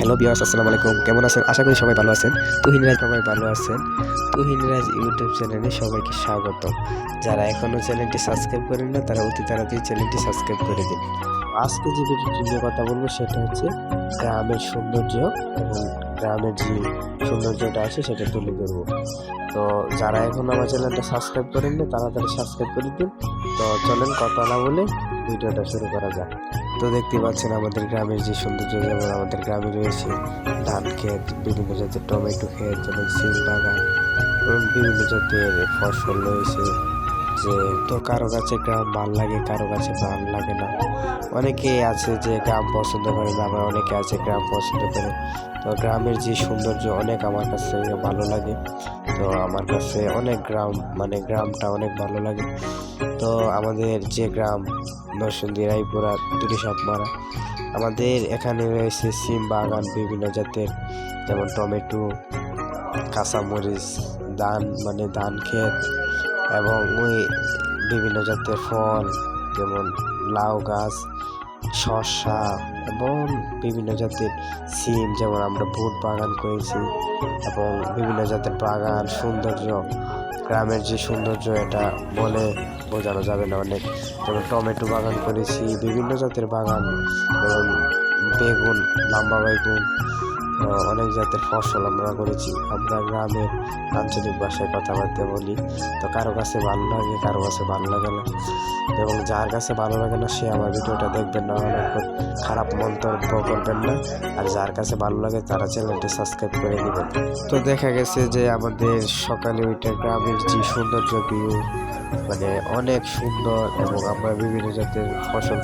Hello viewers, আসসালামু আলাইকুম। কেমন আছেন? আশা করি সবাই ভালো আছেন। তুহিনরাজ সবাই ভালো আছেন। তুহিনরাজ ইউটিউব চ্যানেলে সবাইকে স্বাগতম। যারা এখনও চ্যানেলটি সাবস্ক্রাইব করেন না তারা অতি তাড়াতাড়ি চ্যানেলটি সাবস্ক্রাইব করে দিন। আজকে যে ভিডিওটি নিয়ে কথা বলবো সেটা হচ্ছে গ্রামের সৌন্দর্য এবং গ্রামের যে সৌন্দর্যটা আছে সেটা তুলে ধরবো। তো যারা এখন আমার চ্যানেলটা সাবস্ক্রাইব করেন না তাড়াতাড়ি সাবস্ক্রাইব করে দিন। তো চলেন কথা না বলে ভিডিওটা শুরু করা যাক। তো দেখতে পাচ্ছেন আমাদের গ্রামের যে সৌন্দর্য, যেমন আমাদের গ্রামে রয়েছে ধান ক্ষেত, বিভিন্ন জাতের টমেটো ক্ষেত, যেমন সিম বাগান এবং বিভিন্ন জাতের ফসল রয়েছে। যে তো কারো কাছে গ্রাম ভাল লাগে, কারো কাছে ভাল লাগে না। অনেকেই আছে যে গ্রাম পছন্দ করে না, আবার অনেকে আছে গ্রাম পছন্দ করে। তো গ্রামের যে সৌন্দর্য অনেক আমার কাছে ভালো লাগে। তো আমার কাছে অনেক গ্রামটা অনেক ভালো লাগে। তো আমাদের যে গ্রাম নরসিংদী রায়পুরা দুটি সাপমারা, আমাদের এখানে রয়েছে সিম বাগান বিভিন্ন জাতের, যেমন টমেটো, কাঁচামরিচ, ধান ক্ষেত এবং ওই বিভিন্ন জাতের ফল, যেমন লাউ গাছ, শসা এবং বিভিন্ন জাতের সিম, যেমন আমরা বুট বাগান করেছি এবং বিভিন্ন জাতের বাগান সৌন্দর্য। গ্রামের যে সৌন্দর্য এটা বলে বোঝানো যাবে না অনেক। যেমন টমেটো বাগান করেছি, বিভিন্ন জাতের বাগান, যেমন বেগুন, লম্বা বেগুন, অনেক জাতের ফসল আমরা করেছি। আমরা গ্রামের আঞ্চলিক ভাষায় কথাবার্তা বলি। তো কারো কাছে ভালো লাগে, কারো কাছে ভালো লাগে না, এবং যার কাছে ভালো লাগে না সে আমার ভিডিওটা দেখবেন না, অনেক খারাপ মন্তব্য করবেন না। আর যার কাছে ভালো লাগে তারা চ্যানেলটি সাবস্ক্রাইব করে দিবেন। তো দেখা গেছে যে আমাদের সকালে ওইটা গ্রামের যে সৌন্দর্য ভিউ অনেক সুন্দর, এবং আমরা বিভিন্ন জাতের ফসল